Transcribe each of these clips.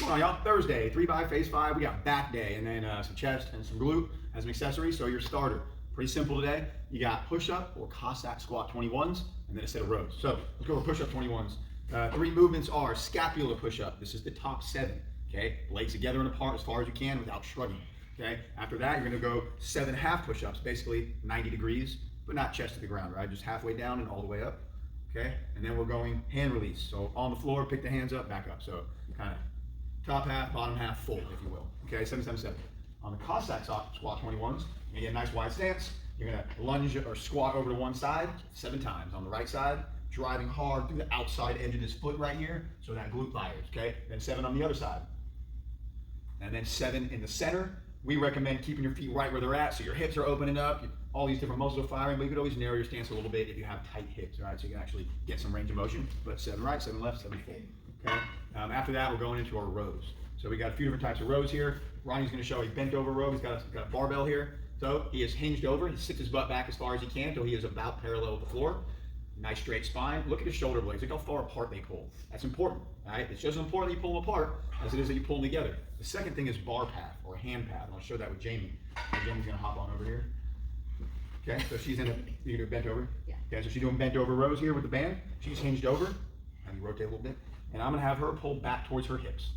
going on, y'all? Thursday, 3x phase 5. We got back day and then some chest and some glute as an accessory. So your starter, pretty simple today. You got push-up or Cossack squat 21s and then a set of rows. So let's go over push-up 21s. 3 movements are scapular push-up. This is the top 7. Okay, legs together and apart as far as you can without shrugging. Okay, after that you're going to go 7 half push-ups, basically 90 degrees, but not chest to the ground, right? Just halfway down and all the way up. Okay, and then we're going hand release. So on the floor, pick the hands up, back up. So kind of top half, bottom half, full, if you will. Okay, 7, 7, 7. On the Cossack squat 21s, you're gonna get a nice wide stance. You're gonna lunge or squat over to one side 7 times. On the right side, driving hard through the outside edge of this foot right here, so that glute fires. Okay, then 7 on the other side, and then 7 in the center. We recommend keeping your feet right where they're at, so your hips are opening up. All these different muscles are firing, but you could always narrow your stance a little bit if you have tight hips, all right? So you can actually get some range of motion. But 7 right, 7 left, 7 full. Okay. After that, we're going into our rows. So we got a few different types of rows here. Ronnie's going to show a bent over row. He's got a barbell here. So he is hinged over. He sits his butt back as far as he can until he is about parallel with the floor. Nice straight spine. Look at his shoulder blades. Look how far apart they pull. That's important. All right. It's just as important that you pull them apart as it is that you pull them together. The second thing is bar path or hand path. And I'll show that with Jamie. And Jamie's going to hop on over here. Okay, so she's in a, you can do bent over? Yeah. Okay, so she's doing bent over rows here with the band. She's hinged over. Have you rotate a little bit? And I'm gonna have her pull back towards her hips.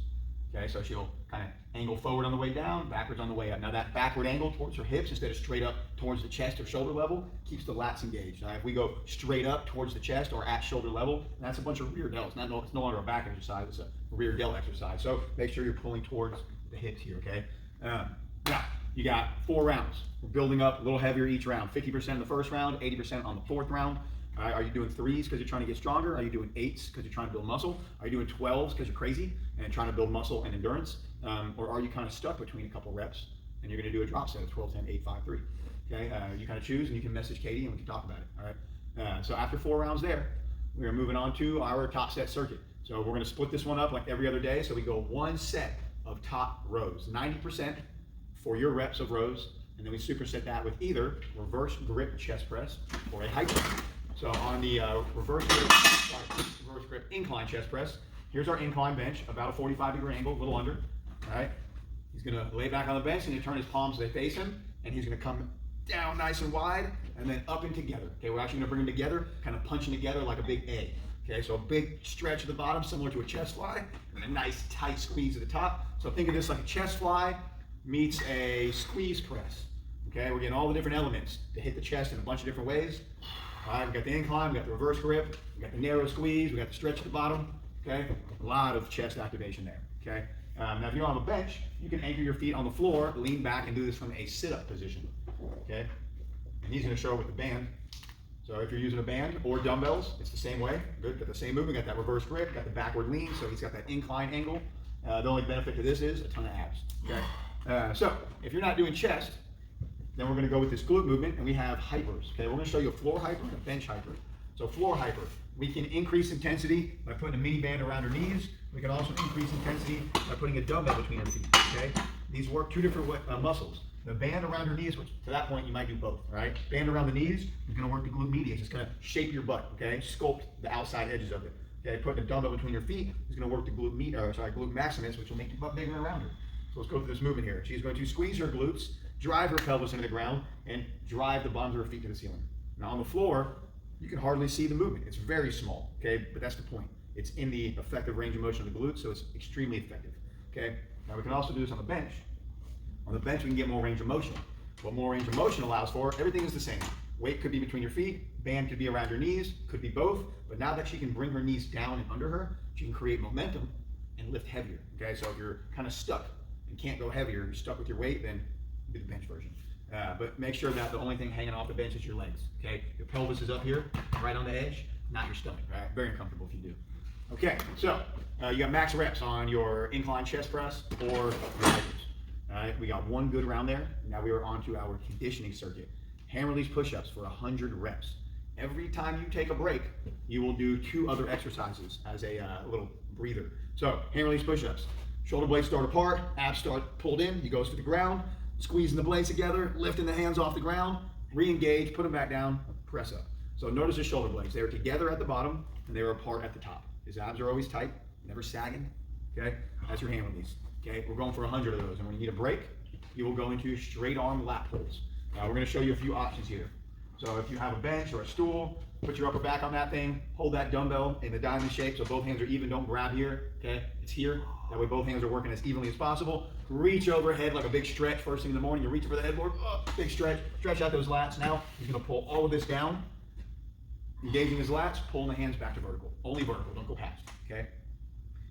Okay, so she'll kind of angle forward on the way down, backwards on the way up. Now that backward angle towards her hips instead of straight up towards the chest or shoulder level keeps the lats engaged. Now if we go straight up towards the chest or at shoulder level, that's a bunch of rear delts. It's no longer a back exercise, it's a rear delt exercise. So make sure you're pulling towards the hips here, okay? Now, you got 4 rounds. We're building up a little heavier each round. 50% in the first round, 80% on the 4th round. Are you doing 3s because you're trying to get stronger? Are you doing 8s because you're trying to build muscle? Are you doing 12s because you're crazy and trying to build muscle and endurance? Or are you kind of stuck between a couple reps and you're going to do a drop set of 12, 10, 8, 5, 3? Okay, you kind of choose and you can message Katie and we can talk about it. All right. So after 4 rounds there, we're moving on to our top set circuit. So we're going to split this one up like every other day. So we go 1 set of top rows, 90% for your reps of rows, and then we superset that with either reverse grip chest press or a hyper. So on the reverse grip incline chest press, here's our incline bench, about a 45-degree angle, a little under. All right, he's gonna lay back on the bench and he's turn his palms so they face him, and he's gonna come down nice and wide and then up and together. Okay, we're actually gonna bring them together, kind of punching together like a big A. Okay, so a big stretch at the bottom, similar to a chest fly, and a nice tight squeeze at the top. So think of this like a chest fly meets a squeeze press. Okay, we're getting all the different elements to hit the chest in a bunch of different ways. All right, we got the incline, we got the reverse grip, we got the narrow squeeze, we got the stretch at the bottom. Okay, a lot of chest activation there. Okay, now if you don't have a bench, you can anchor your feet on the floor, lean back, and do this from a sit-up position. Okay, and he's going to show it with the band. So if you're using a band or dumbbells, it's the same way. Good, got the same movement, got that reverse grip, got the backward lean, so he's got that incline angle. The only benefit to this is a ton of abs. Okay. So if you're not doing chest, then we're going to go with this glute movement, and we have hypers. Okay, we're going to show you a floor hyper and a bench hyper. So floor hyper, we can increase intensity by putting a mini band around our knees. We can also increase intensity by putting a dumbbell between our feet. Okay, these work 2 different muscles. The band around your knees, which to that point you might do both. All right, band around the knees is going to work the glute medius. It's going to shape your butt. Okay, sculpt the outside edges of it. Okay, putting a dumbbell between your feet is going to work the glute maximus, which will make your butt bigger and rounder. So let's go through this movement here. She's going to squeeze her glutes, drive her pelvis into the ground, and drive the bottoms of her feet to the ceiling. Now on the floor, you can hardly see the movement. It's very small, okay? But that's the point. It's in the effective range of motion of the glutes, so it's extremely effective, okay? Now we can also do this on the bench. On the bench, we can get more range of motion. What more range of motion allows for, everything is the same. Weight could be between your feet, band could be around your knees, could be both, but now that she can bring her knees down and under her, she can create momentum and lift heavier, okay? So if you're kind of stuck and can't go heavier, you're stuck with your weight, then do the bench version. But make sure that the only thing hanging off the bench is your legs, okay? Your pelvis is up here, right on the edge, not your stomach, right? Very uncomfortable if you do. Okay, so you got max reps on your incline chest press or your hypers. All right, we got 1 good round there. Now we are on to our conditioning circuit. Hand release push-ups for 100 reps. Every time you take a break, you will do 2 other exercises as a little breather. So hand release push-ups. Shoulder blades start apart, abs start pulled in, he goes to the ground, squeezing the blades together, lifting the hands off the ground, re-engage, put them back down, press up. So notice his shoulder blades. They are together at the bottom and they are apart at the top. His abs are always tight, never sagging. Okay, that's your handle knees. Okay, we're going for 100 of those, and when you need a break, you will go into straight arm lat pulls. Now we're going to show you a few options here. So if you have a bench or a stool, put your upper back on that thing, hold that dumbbell in the diamond shape so both hands are even, don't grab here, okay? It's here, that way both hands are working as evenly as possible. Reach overhead like a big stretch first thing in the morning, you're reaching for the headboard, big stretch, stretch out those lats. Now he's gonna pull all of this down, engaging his lats, pulling the hands back to vertical. Only vertical, don't go past, okay?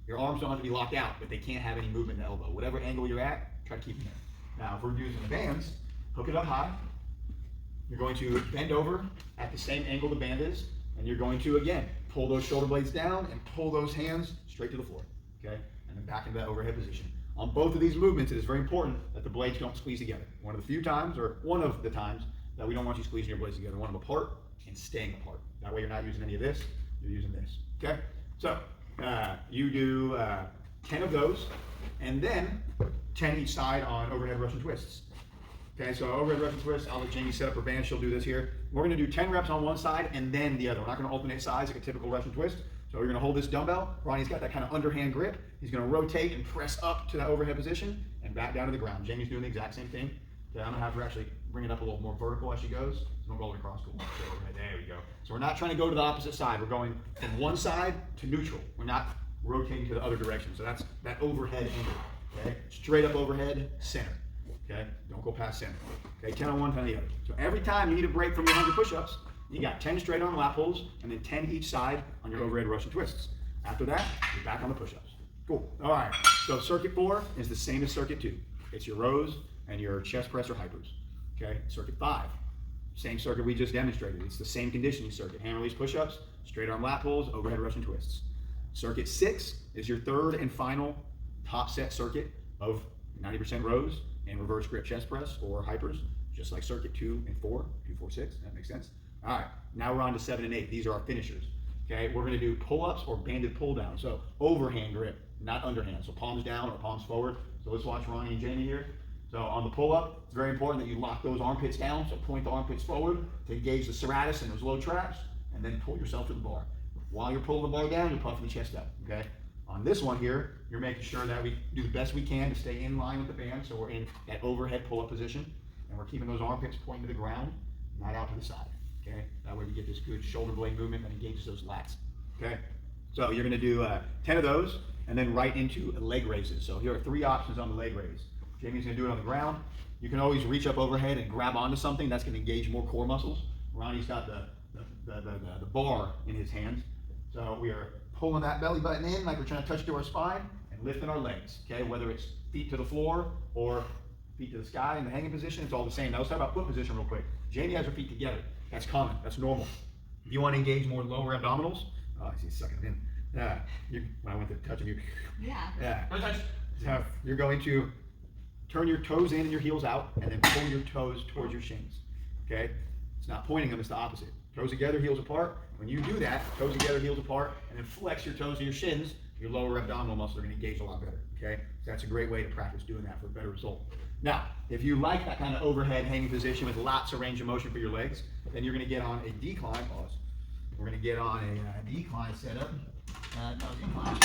Your arms don't have to be locked out, but they can't have any movement in the elbow. Whatever angle you're at, try to keep them there. Now if we're using the bands, hook it up high. You're going to bend over at the same angle the band is, and you're going to, again, pull those shoulder blades down and pull those hands straight to the floor, okay? And then back into that overhead position. On both of these movements, it is very important that the blades don't squeeze together. One of the few times, or one of the times, that we don't want you squeezing your blades together. We want them apart and staying apart. That way you're not using any of this, you're using this, okay? So, you do 10 of those, and then 10 each side on overhead Russian twists. Okay, so overhead Russian twist, I'll let Jamie set up her band, she'll do this here. We're gonna do 10 reps on one side and then the other. We're not gonna alternate sides like a typical Russian twist. So we're gonna hold this dumbbell. Ronnie's got that kind of underhand grip. He's gonna rotate and press up to that overhead position and back down to the ground. Jamie's doing the exact same thing. Okay, I'm gonna have her actually bring it up a little more vertical as she goes. So don't go all the way across. Cool. There we go. So we're not trying to go to the opposite side. We're going from one side to neutral. We're not rotating to the other direction. So that's that overhead angle. Okay, straight up overhead, center. Okay, don't go past center. Okay, 10 on one, 10 on the other. So every time you need a break from your 100 push-ups, you got 10 straight arm lat pulls and then 10 each side on your overhead Russian twists. After that, you're back on the push-ups. Cool. All right. So circuit 4 is the same as circuit 2. It's your rows and your chest press or hypers. Okay. Circuit 5, same circuit we just demonstrated. It's the same conditioning circuit. Hand release push-ups, straight arm lat pulls, overhead Russian twists. Circuit 6 is your third and final top set circuit of 90% rows and reverse grip chest press or hypers, just like circuit 2 and 4, 2, 4, 6, that makes sense. All right, now we're on to 7 and 8. These are our finishers. Okay, we're gonna do pull-ups or banded pull down. So overhand grip, not underhand. So palms down or palms forward. So let's watch Ronnie and Jamie here. So on the pull-up, it's very important that you lock those armpits down. So point the armpits forward to engage the serratus and those low traps, and then pull yourself to the bar. While you're pulling the bar down, you're puffing the chest out, okay? On this one here, you're making sure that we do the best we can to stay in line with the band, so we're in that overhead pull-up position, and we're keeping those armpits pointing to the ground, not out to the side, okay? That way we get this good shoulder blade movement that engages those lats, okay? So you're gonna do 10 of those, and then right into leg raises. So here are 3 options on the leg raise. Jamie's gonna do it on the ground. You can always reach up overhead and grab onto something. That's gonna engage more core muscles. Ronnie's got the bar in his hands. So we are pulling that belly button in like we're trying to touch to our spine and lifting our legs, okay? Whether it's feet to the floor or feet to the sky in the hanging position, it's all the same. Now let's talk about foot position real quick. Jamie has her feet together. That's common, that's normal. If you want to engage more lower abdominals, oh, I see you sucking it in. When I went to touch him, you're going to turn your toes in and your heels out and then pull your toes towards your shins, okay? It's not pointing them, it's the opposite. Toes together, heels apart. When you do that, toes together, heels apart, and then flex your toes to your shins, your lower abdominal muscles are going to engage a lot better, okay? So that's a great way to practice doing that for a better result. Now, if you like that kind of overhead hanging position with lots of range of motion for your legs, then you're going to get on a decline. Pause. We're going to get on a decline setup. Decline.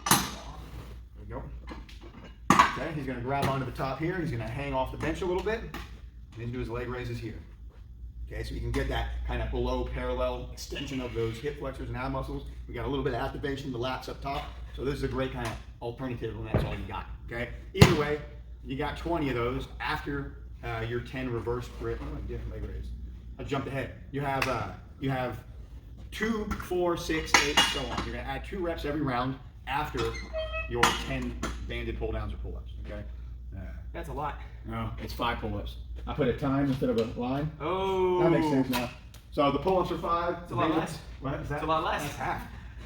There we go. Okay, he's going to grab onto the top here. He's going to hang off the bench a little bit, and then do his leg raises here. Okay, so you can get that kind of below parallel extension of those hip flexors and ab muscles. We got a little bit of activation, the lats up top. So this is a great kind of alternative when that's all you got, okay? Either way, you got 20 of those after your 10 reverse grip. Oh, different leg raise. I jumped ahead. You have 2, 4, 6, 8, so on. You're gonna add 2 reps every round after your 10 banded pull downs or pull-ups, okay? That's a lot. No, it's 5 pull-ups. I put a time instead of a line. Oh. That makes sense now. So the pull-ups are 5. It's a lot less. What is that? It's a lot less. That's half.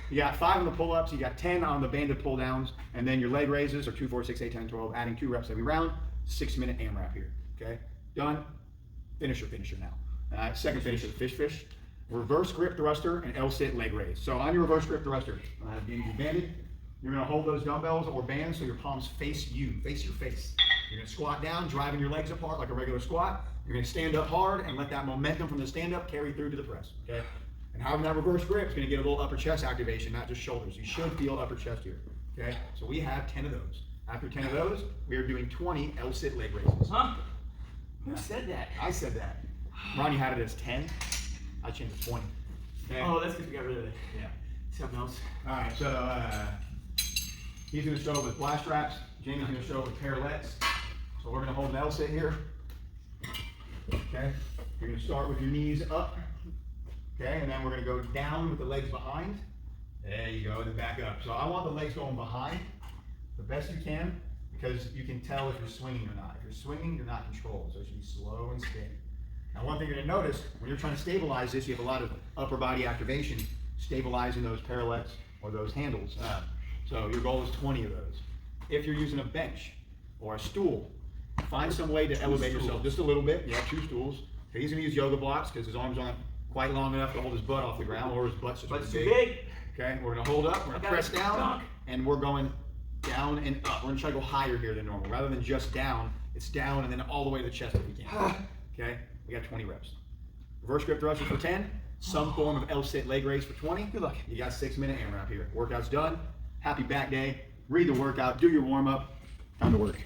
You got 5 on the pull-ups, you got 10 on the banded pull-downs, and then your leg raises are 2, 4, 6, 8, 10, 12, adding 2 reps every round, 6-minute AMRAP here, okay? Done. Finisher now. Second finisher, fish. Reverse grip thruster and L-sit leg raise. So on your reverse grip thruster, being banded, you're gonna hold those dumbbells or bands so your palms face you, face your face. You're gonna squat down, driving your legs apart like a regular squat. You're gonna stand up hard and let that momentum from the stand up carry through to the press, okay? And having that reverse grip is gonna get a little upper chest activation, not just shoulders. You should feel upper chest here, Okay, so we have 10 of those. After 10 of those, we are doing 20 L-sit leg raises. Huh? Who said that? I said that. Ronnie had it as 10. I changed it to 20. Okay? Oh, that's because we got rid of it. Yeah. Something else. All right, so he's going to show up with flash straps. Jamie's going to show up with parallettes. So we're going to hold an L-sit here. Okay, you're going to start with your knees up. Okay, and then we're going to go down with the legs behind. There you go, and then back up. So I want the legs going behind the best you can, because you can tell if you're swinging or not. If you're swinging, you're not controlled, so it should be slow and steady. Now, one thing you're going to notice, when you're trying to stabilize this, you have a lot of upper body activation stabilizing those parallettes or those handles. So your goal is 20 of those. If you're using a bench or a stool, find some way to elevate yourself just a little bit. Yeah, 2 stools. So he's going to use yoga blocks because his arms aren't quite long enough to hold his butt off the ground, or his butt's just too big. Okay, we're going to hold up, we're going to press down, and we're going down and up. We're going to try to go higher here than normal. Rather than just down, it's down and then all the way to the chest if we can. Okay, we got 20 reps. Reverse grip thrusters for 10, some form of L-sit leg raise for 20. Good luck. You got 6-minute AMRAP here. Workout's done. Happy back day. Read the workout, do your warm-up. Time to work.